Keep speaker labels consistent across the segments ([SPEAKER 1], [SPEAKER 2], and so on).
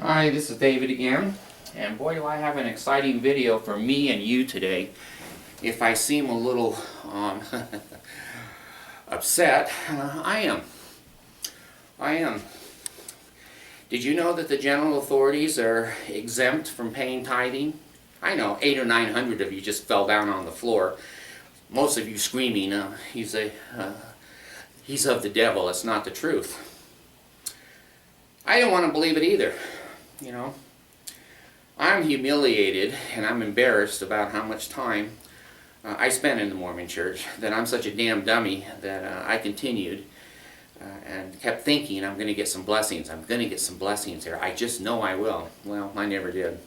[SPEAKER 1] Hi, this is David again, and boy do I have an exciting video for me and you today. If I seem a little upset, I am. Did you know that the general authorities are exempt from paying tithing? I know, 800 or 900 of you just fell down on the floor. Most of you screaming, he's of the devil, it's not the truth. I didn't want to believe it either. You know, I'm humiliated and I'm embarrassed about how much time I spent in the Mormon church, that I'm such a damn dummy that I continued and kept thinking I'm going to get some blessings. I'm going to get some blessings here. I just know I will. Well, I never did.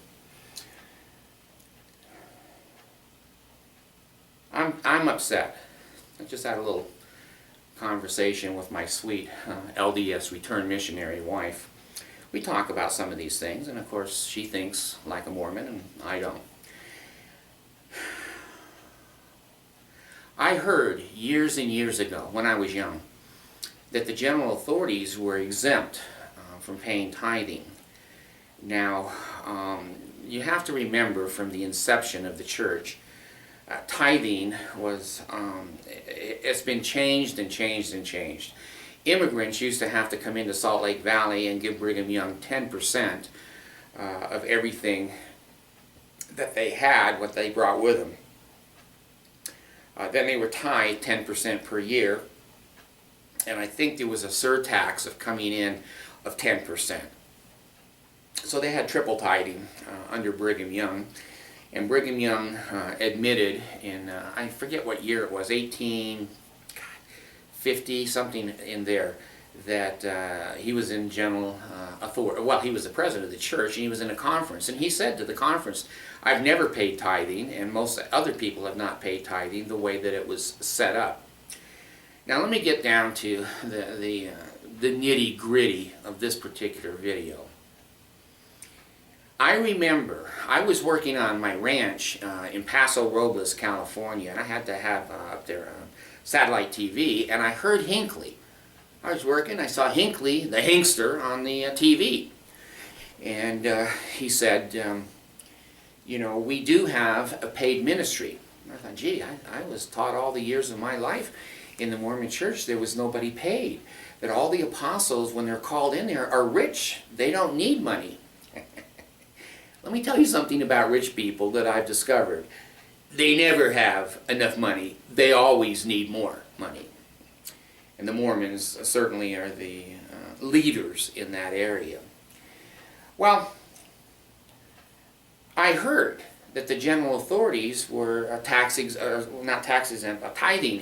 [SPEAKER 1] I'm upset. I just had a little conversation with my sweet LDS returned missionary wife. We talk about some of these things, and of course she thinks like a Mormon and I don't. I heard years and years ago, when I was young, that the general authorities were exempt from paying tithing. Now, you have to remember, from the inception of the church, tithing was, it's been changed and changed and changed. Immigrants used to have to come into Salt Lake Valley and give Brigham Young 10% of everything that they had, what they brought with them. Then they were tithed 10% per year, and I think there was a surtax of coming in of 10%. So they had triple tithing under Brigham Young, and Brigham Young admitted in, I forget what year it was, 1850, something in there, that he was in general authority. Well, he was the president of the church, and he was in a conference, and he said to the conference, I've never paid tithing, and most other people have not paid tithing the way that it was set up. Now let me get down to the nitty gritty of this particular video. I remember I was working on my ranch in Paso Robles, California, and I had to have up there satellite TV, and I heard Hinckley. I was working, I saw Hinckley, the Hinkster, on the TV. And he said, you know, we do have a paid ministry. And I thought, gee, I was taught all the years of my life in the Mormon church there was nobody paid. That all the apostles, when they're called in there, are rich. They don't need money. Let me tell you something about rich people that I've discovered. They never have enough money. They always need more money. And the Mormons certainly are the leaders in that area. Well, I heard that the general authorities were tithing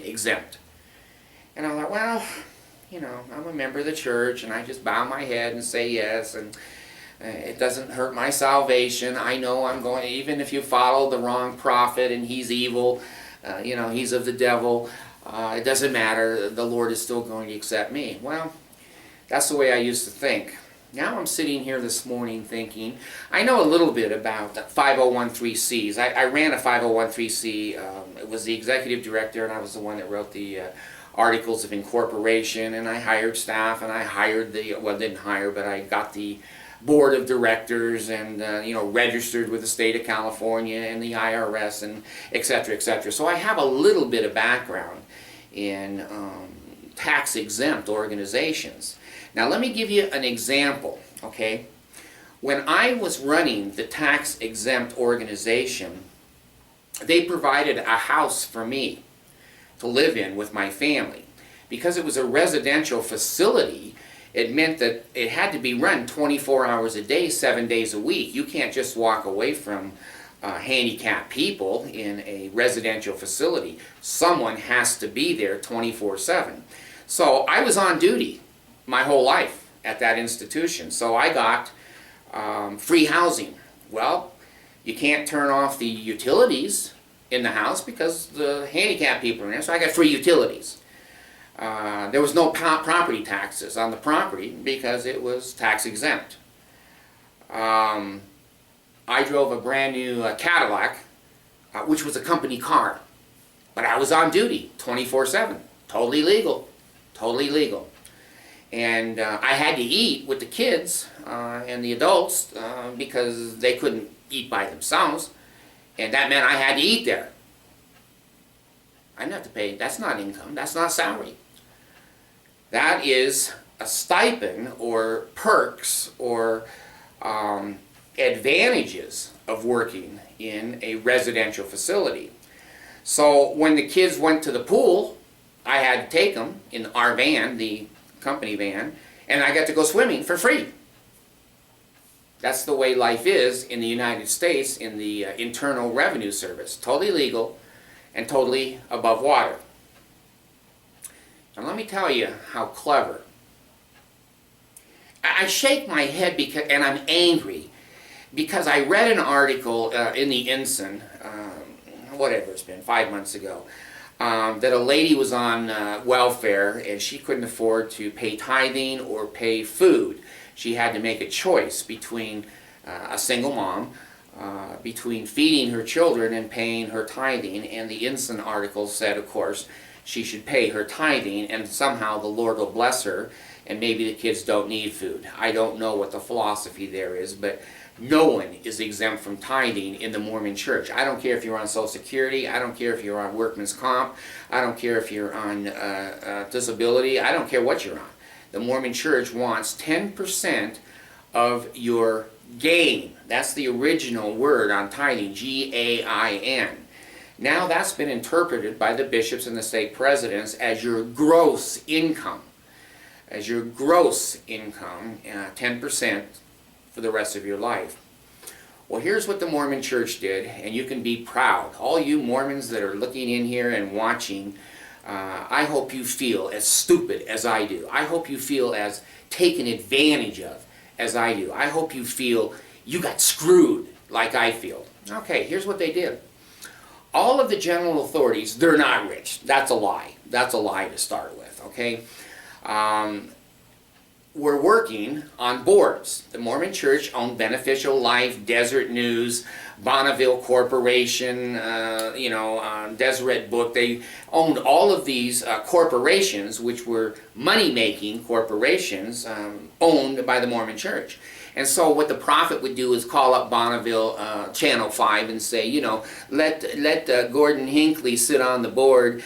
[SPEAKER 1] exempt. And I thought, well, you know, I'm a member of the church, and I just bow my head and say yes, and it doesn't hurt my salvation. I know I'm going, even if you follow the wrong prophet and he's evil, you know, he's of the devil, it doesn't matter, the Lord is still going to accept me. Well, that's the way I used to think. Now I'm sitting here this morning thinking, I know a little bit about 501(c)(3)s. I ran a 501(c)(3). It was the executive director, and I was the one that wrote the articles of incorporation, and I hired staff, and I hired the, well, didn't hire, but I got the board of directors, and you know, registered with the state of California and the IRS, and etc., etc. So I have a little bit of background in tax-exempt organizations. Now let me give you an example, okay? When I was running the tax-exempt organization, they provided a house for me to live in with my family. Because it was a residential facility, it meant that it had to be run 24 hours a day, 7 days a week. You can't just walk away from handicapped people in a residential facility. Someone has to be there 24/7. So I was on duty my whole life at that institution. So I got free housing. Well, you can't turn off the utilities in the house because the handicapped people are in there, so I got free utilities. There was no property taxes on the property because it was tax exempt. I drove a brand new Cadillac, which was a company car, but I was on duty 24/7, totally legal, totally legal. And I had to eat with the kids and the adults because they couldn't eat by themselves. And that meant I had to eat there. I didn't have to pay. That's not income. That's not salary. That is a stipend or perks or advantages of working in a residential facility. So when the kids went to the pool, I had to take them in our van, the company van, and I got to go swimming for free. That's the way life is in the United States in the Internal Revenue Service. Totally legal and totally above water. And let me tell you how clever. I shake my head because, and I'm angry because I read an article in the Ensign, whatever it's been, 5 months ago, that a lady was on welfare and she couldn't afford to pay tithing or pay food. She had to make a choice between a single mom, between feeding her children and paying her tithing. And the Ensign article said, of course, she should pay her tithing and somehow the Lord will bless her and maybe the kids don't need food. I don't know what the philosophy there is, but no one is exempt from tithing in the Mormon church. I don't care if you're on Social Security. I don't care if you're on workman's comp. I don't care if you're on disability. I don't care what you're on. The Mormon church wants 10% of your gain. That's the original word on tithing, G-A-I-N. Now that's been interpreted by the bishops and the stake presidents as your gross income. As your gross income, 10% for the rest of your life. Well, here's what the Mormon church did, and you can be proud. All you Mormons that are looking in here and watching, I hope you feel as stupid as I do. I hope you feel as taken advantage of as I do. I hope you feel you got screwed like I feel. Okay, here's what they did. All of the general authorities, they're not rich. That's a lie. That's a lie to start with, okay? We're working on boards. The Mormon Church owned Beneficial Life, Desert News, Bonneville Corporation, Deseret Book. They owned all of these corporations, which were money-making corporations owned by the Mormon Church. And so what the prophet would do is call up Bonneville Channel 5 and say, let Gordon Hinckley sit on the board.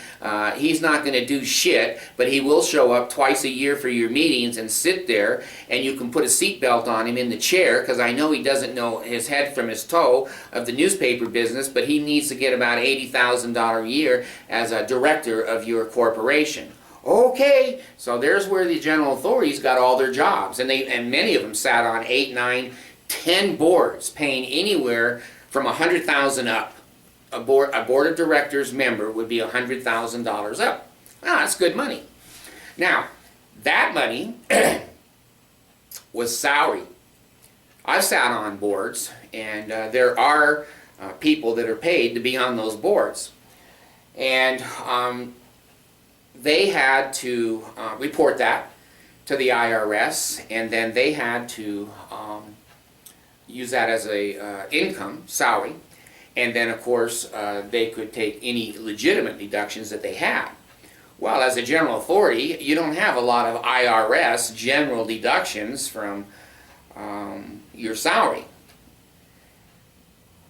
[SPEAKER 1] He's not going to do shit, but he will show up twice a year for your meetings and sit there, and you can put a seatbelt on him in the chair, because I know he doesn't know his head from his toe of the newspaper business, but he needs to get about $80,000 a year as a director of your corporation. Okay, so there's where the general authorities got all their jobs, and many of them sat on 8, 9, 10 boards, paying anywhere from $100,000 up. A board of directors member would be $100,000 up. That's good money. Now, that money was salary. I've sat on boards, and there are people that are paid to be on those boards, and they had to report that to the IRS, and then they had to use that as a income, salary, and then of course they could take any legitimate deductions that they had. Well, as a general authority, you don't have a lot of IRS general deductions from your salary.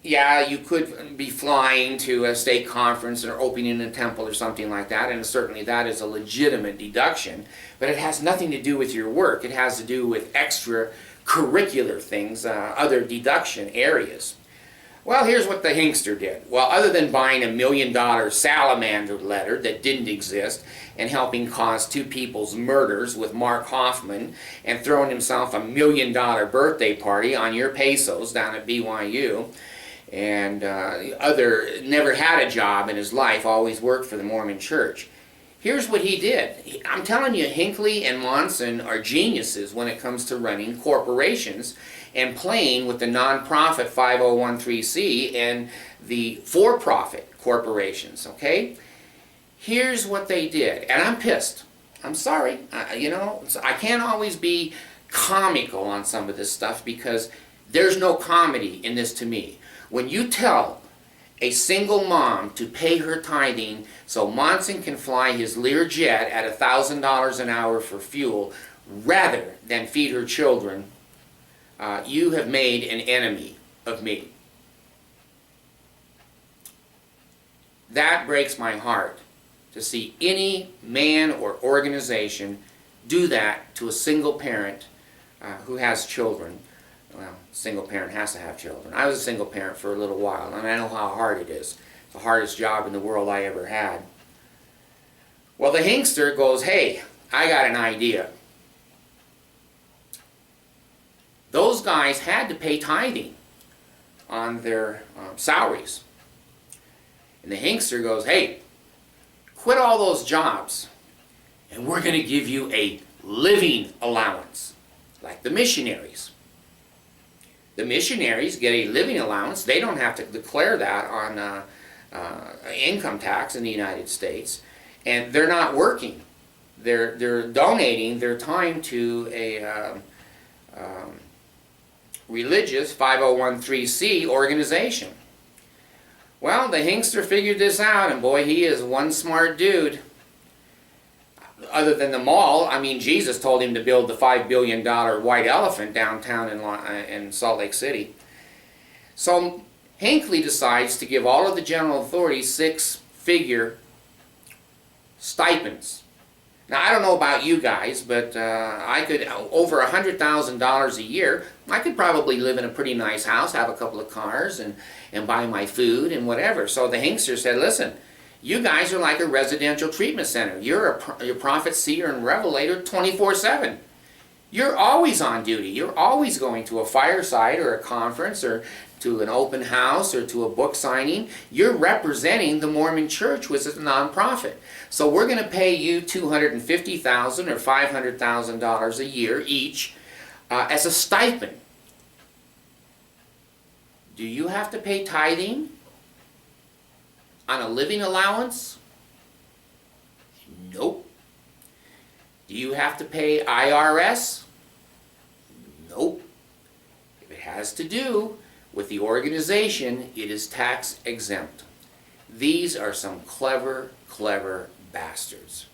[SPEAKER 1] Yeah, you could be flying to a state conference or opening a temple or something like that, and certainly that is a legitimate deduction, but it has nothing to do with your work. It has to do with extracurricular things, other deduction areas. Well, here's what the Hinkster did. Well, other than buying $1 million salamander letter that didn't exist and helping cause 2 people's murders with Mark Hoffman and throwing himself a $1 million birthday party on your pesos down at BYU, and never had a job in his life, always worked for the Mormon Church. Here's what he did. I'm telling you, Hinckley and Monson are geniuses when it comes to running corporations and playing with the nonprofit 5013C and the for-profit corporations, okay? Here's what they did, and I'm pissed. I'm sorry, I can't always be comical on some of this stuff because there's no comedy in this to me. When you tell a single mom to pay her tithing so Monson can fly his Learjet at $1,000 an hour for fuel, rather than feed her children, you have made an enemy of me. That breaks my heart to see any man or organization do that to a single parent who has children. Well, single parent has to have children. I was a single parent for a little while, and I know how hard it is. It's the hardest job in the world I ever had. Well, the hinkster goes, hey, I got an idea. Those guys had to pay tithing on their salaries. And the hinkster goes, hey, quit all those jobs, and we're going to give you a living allowance, like the missionaries. The missionaries get a living allowance. They don't have to declare that on income tax in the United States, and they're not working. They're donating their time to a religious 501(c)(3) organization. Well, the hinkster figured this out, and boy, he is one smart dude. Other than the mall, I mean, Jesus told him to build the $5 billion white elephant downtown in Salt Lake City. So Hinckley decides to give all of the general authorities 6-figure stipends. Now, I don't know about you guys, but I could, over $100,000 a year, I could probably live in a pretty nice house, have a couple of cars, and buy my food and whatever. So the hinkster said, listen, you guys are like a residential treatment center. You're a prophet, seer, and revelator 24/7. You're always on duty. You're always going to a fireside or a conference or to an open house or to a book signing. You're representing the Mormon Church, which is a nonprofit. So we're going to pay you $250,000 or $500,000 a year each as a stipend. Do you have to pay tithing on a living allowance? Nope. Do you have to pay IRS? Nope. If it has to do with the organization, it is tax exempt. These are some clever bastards.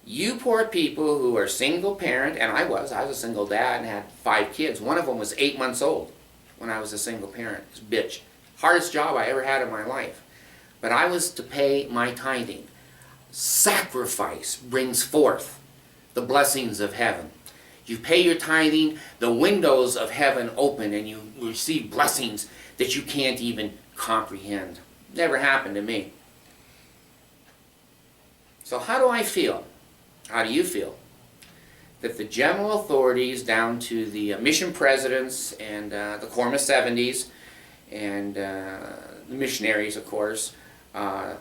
[SPEAKER 1] You poor people who are single parent, and I was a single dad and had 5 kids. One of them was 8 months old when I was a single parent. This bitch. Hardest job I ever had in my life. But I was to pay my tithing. Sacrifice brings forth the blessings of heaven. You pay your tithing, the windows of heaven open, and you receive blessings that you can't even comprehend. Never happened to me. So how do I feel? How do you feel? That the general authorities down to the mission presidents and the Quorum of 70s and the missionaries, of course, are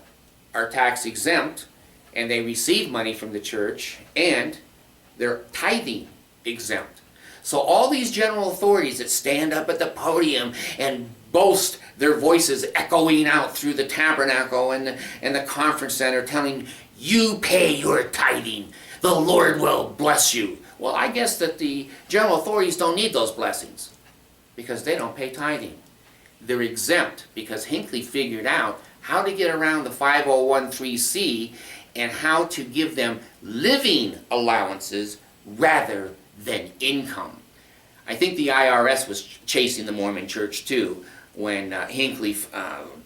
[SPEAKER 1] tax exempt, and they receive money from the church, and they're tithing exempt. So all these general authorities that stand up at the podium and boast their voices echoing out through the tabernacle and the conference center telling you pay your tithing, the Lord will bless you. Well, I guess that the general authorities don't need those blessings because they don't pay tithing. They're exempt because Hinckley figured out how to get around the 501(c) and how to give them living allowances rather than income. I think the IRS was chasing the Mormon Church too when Hinckley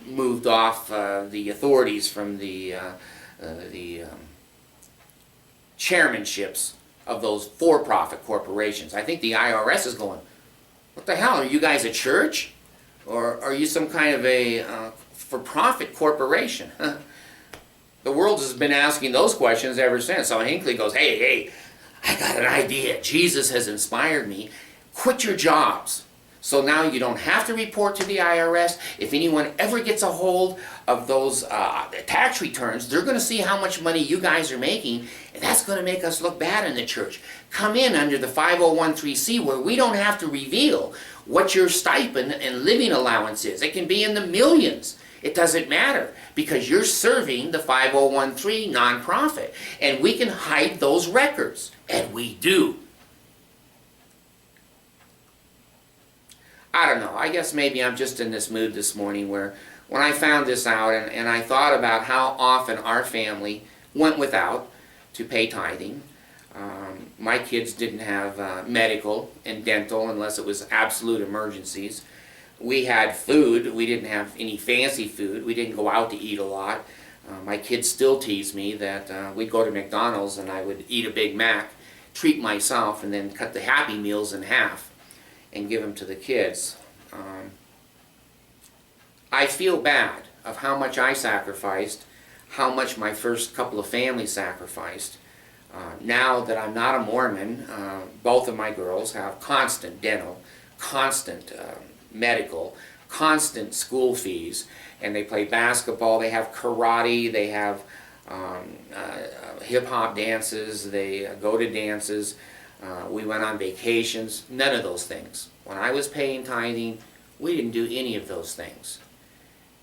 [SPEAKER 1] moved off the authorities from the chairmanships of those for-profit corporations. I think the IRS is going, what the hell, are you guys a church? Or are you some kind of a for-profit corporation? The world has been asking those questions ever since. So Hinckley goes, hey, I got an idea. Jesus has inspired me. Quit your jobs. So now you don't have to report to the IRS. If anyone ever gets a hold of those tax returns, they're going to see how much money you guys are making, and that's going to make us look bad in the church. Come in under the 501(c) where we don't have to reveal what your stipend and living allowance is. It can be in the millions. It doesn't matter because you're serving the 501(c) nonprofit, and we can hide those records, and we do. I don't know, I guess maybe I'm just in this mood this morning where when I found this out and I thought about how often our family went without to pay tithing, My kids didn't have medical and dental unless it was absolute emergencies. We had food. We didn't have any fancy food. We didn't go out to eat a lot. My kids still tease me that we'd go to McDonald's and I would eat a Big Mac, treat myself, and then cut the Happy Meals in half and give them to the kids. I feel bad of how much I sacrificed, how much my first couple of families sacrificed. Now that I'm not a Mormon, both of my girls have constant dental, constant medical, constant school fees, and they play basketball, they have karate, they have hip-hop dances, they go to dances, we went on vacations, none of those things. When I was paying tithing, we didn't do any of those things.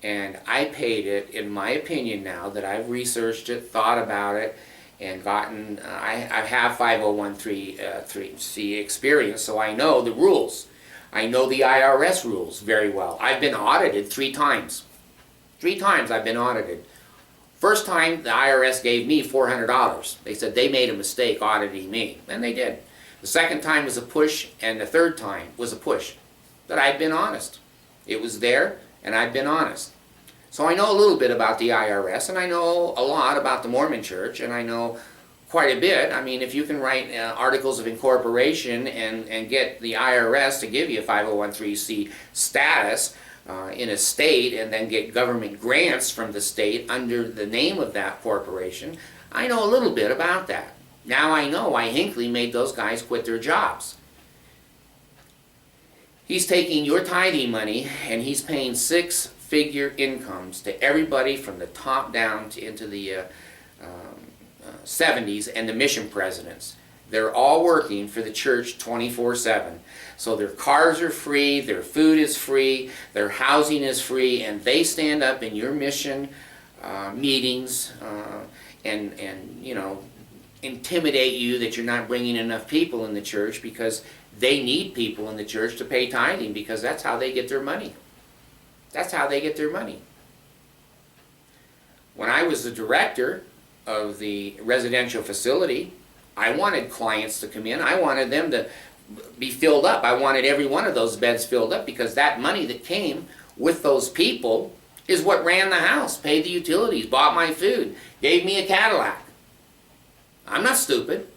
[SPEAKER 1] And I paid it, in my opinion now, that I've researched it, thought about it, and gotten, I have 501c experience, so I know the rules. I know the IRS rules very well. I've been audited 3 times. 3 times I've been audited. First time, the IRS gave me $400. They said they made a mistake auditing me, and they did. The second time was a push, and the third time was a push. But I'd been honest. It was there, and I'd been honest. So I know a little bit about the IRS, and I know a lot about the Mormon Church, and I know quite a bit. I mean, if you can write articles of incorporation and get the IRS to give you a 501c status in a state, and then get government grants from the state under the name of that corporation, I know a little bit about that. Now I know why Hinckley made those guys quit their jobs. He's taking your tithing money and he's paying 6-figure incomes to everybody from the top down into the 70s and the mission presidents. They're all working for the church 24/7. So their cars are free, their food is free, their housing is free, and they stand up in your mission meetings and you know, intimidate you that you're not bringing enough people in the church, because they need people in the church to pay tithing, because that's how they get their money. That's how they get their money. When I was the director of the residential facility, I wanted clients to come in. I wanted them to be filled up. I wanted every one of those beds filled up, because that money that came with those people is what ran the house, paid the utilities, bought my food, gave me a Cadillac. I'm not stupid.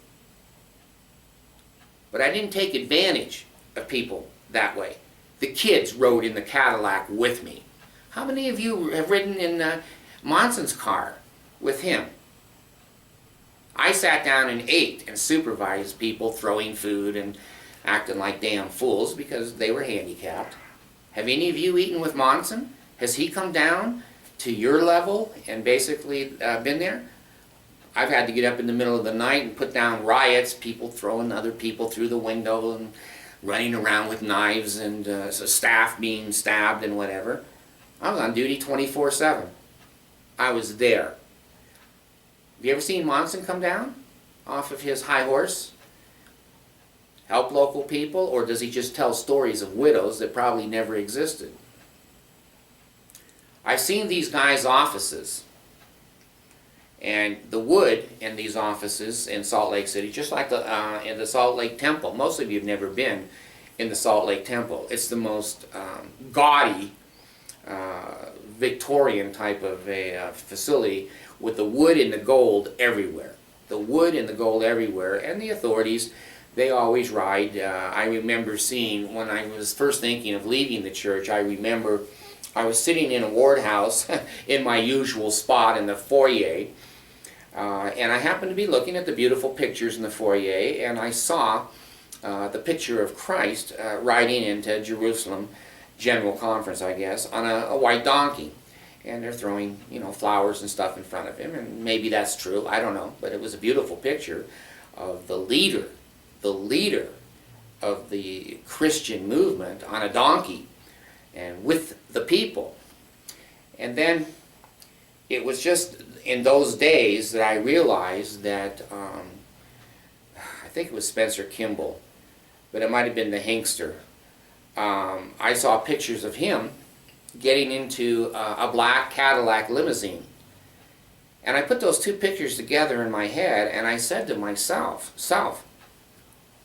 [SPEAKER 1] But I didn't take advantage of people that way. The kids rode in the Cadillac with me. How many of you have ridden in Monson's car with him? I sat down and ate and supervised people throwing food and acting like damn fools because they were handicapped. Have any of you eaten with Monson? Has he come down to your level and basically been there? I've had to get up in the middle of the night and put down riots, people throwing other people through the window and running around with knives, and staff being stabbed and whatever. I was on duty 24/7. I was there. Have you ever seen Monson come down off of his high horse? Help local people? Or does he just tell stories of widows that probably never existed? I've seen these guys' offices. And the wood in these offices in Salt Lake City, just like in the Salt Lake Temple. Most of you have never been in the Salt Lake Temple. It's the most gaudy, Victorian type of a facility with the wood and the gold everywhere. The wood and the gold everywhere. And the authorities, they always ride. I remember seeing, when I was first thinking of leaving the church, I remember I was sitting in a ward house in my usual spot in the foyer. And I happened to be looking at the beautiful pictures in the foyer, and I saw the picture of Christ riding into Jerusalem General Conference, I guess, on a white donkey. And they're throwing, you know, flowers and stuff in front of him, and maybe that's true, I don't know. But it was a beautiful picture of the leader of the Christian movement on a donkey and with the people. And then it was just in those days that I realized that, I think it was Spencer Kimball, but it might have been the Hinkster. I saw pictures of him getting into a black Cadillac limousine. And I put those two pictures together in my head, and I said to myself,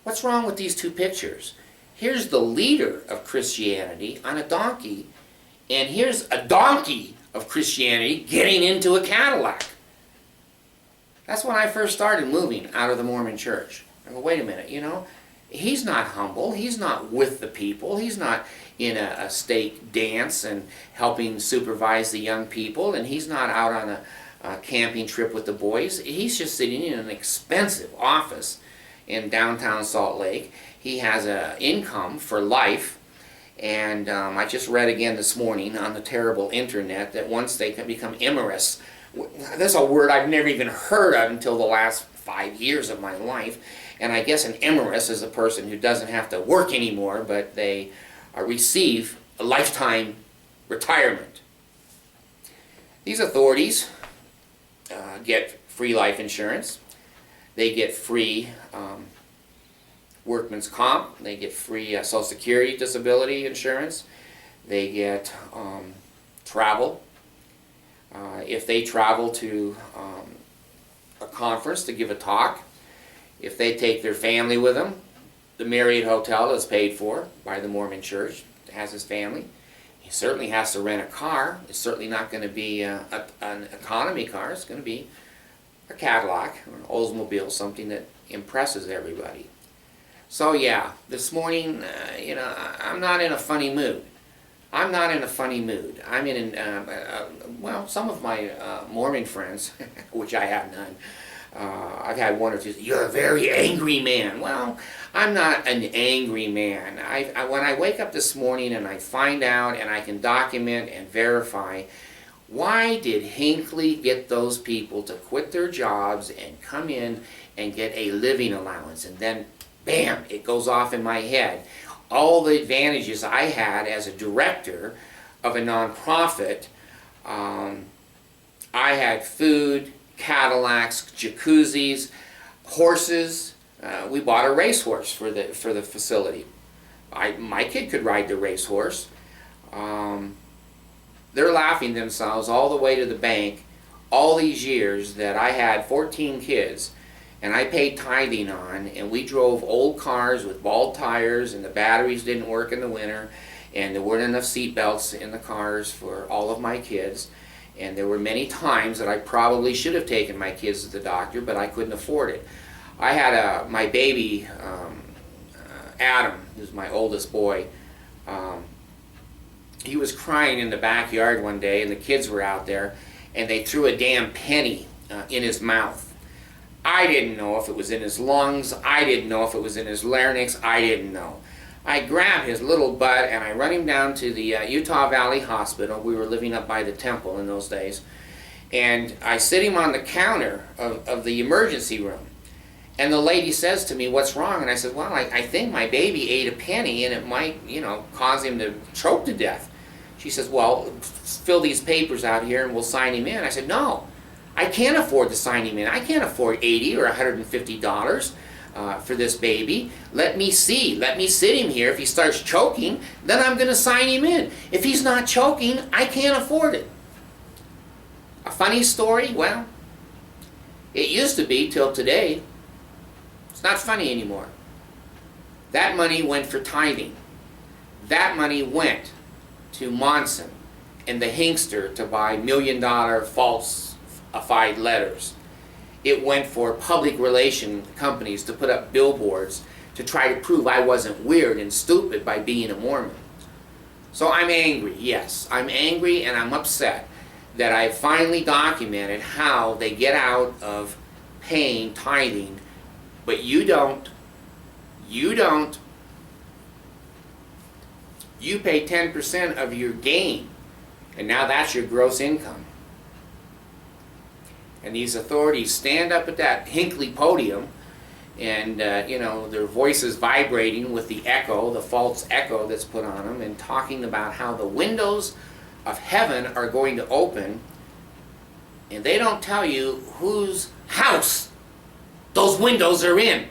[SPEAKER 1] What's wrong with these two pictures? Here's the leader of Christianity on a donkey, and here's a donkey of Christianity getting into a Cadillac. That's when I first started moving out of the Mormon church. I go, wait a minute, he's not humble, he's not with the people, he's not in a stake dance and helping supervise the young people, and he's not out on a camping trip with the boys. He's just sitting in an expensive office in downtown Salt Lake. He has an income for life, and I just read again this morning on the terrible internet that once they can become immorous, that's a word I've never even heard of until the last 5 years of my life, and I guess an immorous is a person who doesn't have to work anymore, but they receive a lifetime retirement. These authorities get free life insurance. They get free workman's comp. They get free Social Security disability insurance. They get travel. If they travel to a conference to give a talk, if they take their family with them, the Marriott Hotel is paid for by the Mormon Church. It has his family. He certainly has to rent a car. It's certainly not going to be an economy car. It's going to be a Cadillac or an Oldsmobile, something that impresses everybody. So yeah, this morning, I'm not in a funny mood. I'm not in a funny mood. I'm in, well, some of my Mormon friends, which I have none, I've had one or two say, "You're a very angry man." Well, I'm not an angry man. When I wake up this morning and I find out and I can document and verify, why did Hinckley get those people to quit their jobs and come in and get a living allowance? And then, bam, it goes off in my head. All the advantages I had as a director of a nonprofit. I had food, Cadillacs, jacuzzis, horses. We bought a racehorse for the facility. My kid could ride the racehorse. They're laughing themselves all the way to the bank all these years that I had 14 kids and I paid tithing on, and we drove old cars with bald tires and the batteries didn't work in the winter and there weren't enough seat belts in the cars for all of my kids, and there were many times that I probably should have taken my kids to the doctor, but I couldn't afford it. I had my baby, Adam, who's my oldest boy. He was crying in the backyard one day, and the kids were out there, and they threw a damn penny in his mouth. I didn't know if it was in his lungs. I didn't know if it was in his larynx. I didn't know. I grabbed his little butt, and I run him down to the Utah Valley Hospital. We were living up by the temple in those days. And I sit him on the counter of the emergency room. And the lady says to me, "What's wrong?" And I said, "Well, I think my baby ate a penny and it might, cause him to choke to death." She says, "Well, fill these papers out here and we'll sign him in." I said, "No, I can't afford to sign him in. I can't afford $80 or $150 for this baby. Let me see. Let me sit him here. If he starts choking, then I'm going to sign him in. If he's not choking, I can't afford it." A funny story? Well, it used to be till today. It's not funny anymore. That money went for tithing. That money went to Monson and the Hinkster to buy $1 million falsified letters. It went for public relation companies to put up billboards to try to prove I wasn't weird and stupid by being a Mormon. So I'm angry, yes. I'm angry and I'm upset that I finally documented how they get out of paying tithing, but you don't. You don't. You pay 10% of your gain, and now that's your gross income. And these authorities stand up at that Hinckley podium, and their voices vibrating with the echo, the false echo that's put on them, and talking about how the windows of heaven are going to open, and they don't tell you whose house those windows are in.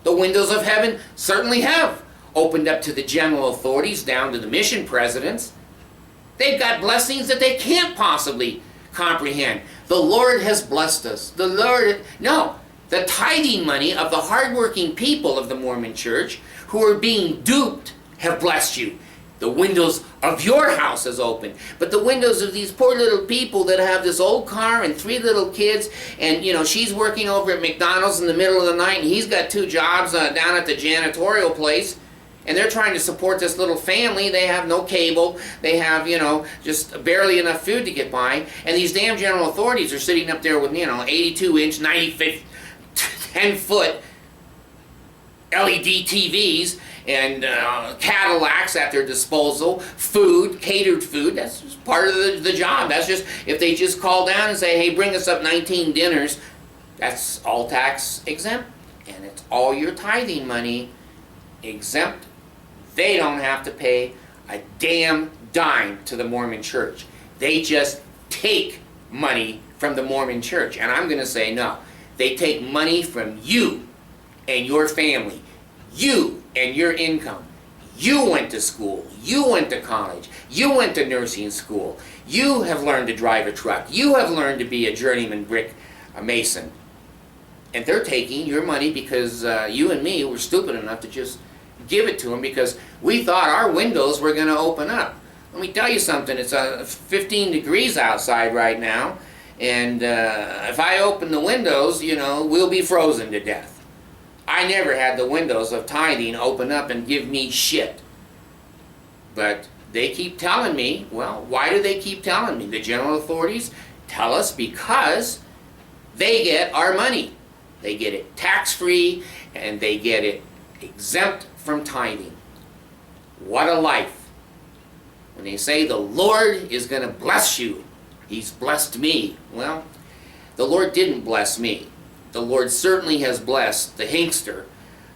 [SPEAKER 1] The windows of heaven certainly have opened up to the general authorities, down to the mission presidents. They've got blessings that they can't possibly comprehend. The Lord has blessed us. The Lord, no, The tithing money of the hardworking people of the Mormon Church who are being duped have blessed you. The windows of your house is open, but the windows of these poor little people that have this old car and 3 little kids, and she's working over at McDonald's in the middle of the night, and he's got 2 jobs down at the janitorial place, and they're trying to support this little family. They have no cable, they have just barely enough food to get by, and these damn general authorities are sitting up there with 82-inch, 95, 10-foot LED TVs and Cadillacs at their disposal, food, catered food. That's just part of the job. That's just, if they just call down and say, hey, bring us up 19 dinners, that's all tax exempt. And it's all your tithing money exempt. They don't have to pay a damn dime to the Mormon Church. They just take money from the Mormon Church. And I'm going to say no. They take money from you and your family. You and your income. You went to school. You went to college. You went to nursing school. You have learned to drive a truck. You have learned to be a journeyman mason. And they're taking your money because you and me were stupid enough to just give it to them because we thought our windows were going to open up. Let me tell you something. It's 15 degrees outside right now. And if I open the windows, we'll be frozen to death. I never had the windows of tithing open up and give me shit. But they keep telling me, well, why do they keep telling me? The general authorities tell us because they get our money. They get it tax-free and they get it exempt from tithing. What a life. When they say the Lord is going to bless you, He's blessed me. Well, the Lord didn't bless me. The Lord certainly has blessed the Hinkster.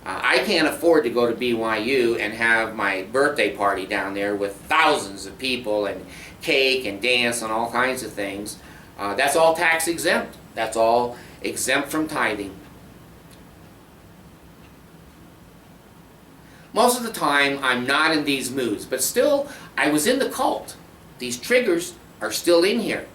[SPEAKER 1] I can't afford to go to BYU and have my birthday party down there with thousands of people and cake and dance and all kinds of things. That's all tax exempt. That's all exempt from tithing. Most of the time I'm not in these moods, but still I was in the cult. These triggers are still in here.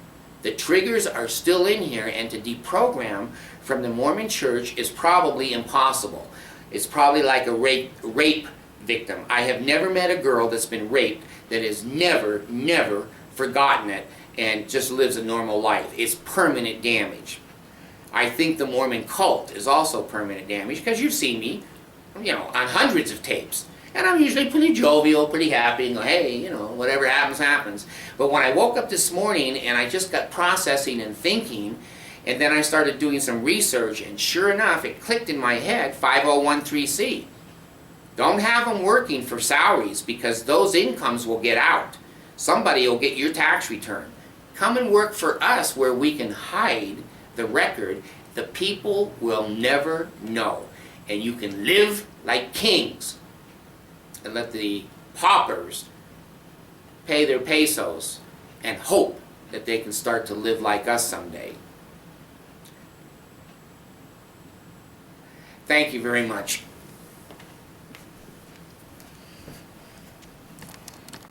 [SPEAKER 1] The triggers are still in here, and to deprogram from the Mormon Church is probably impossible. It's probably like a rape victim. I have never met a girl that's been raped that has never forgotten it and just lives a normal life. It's permanent damage. I think the Mormon cult is also permanent damage because you've seen me, on hundreds of tapes. And I'm usually pretty jovial, pretty happy, and go, hey, whatever happens, happens. But when I woke up this morning and I just got processing and thinking, and then I started doing some research, and sure enough, it clicked in my head, 5013C. Don't have them working for salaries because those incomes will get out. Somebody will get your tax return. Come and work for us where we can hide the record. The people will never know. And you can live like kings. And let the paupers pay their pesos and hope that they can start to live like us someday. Thank you very much.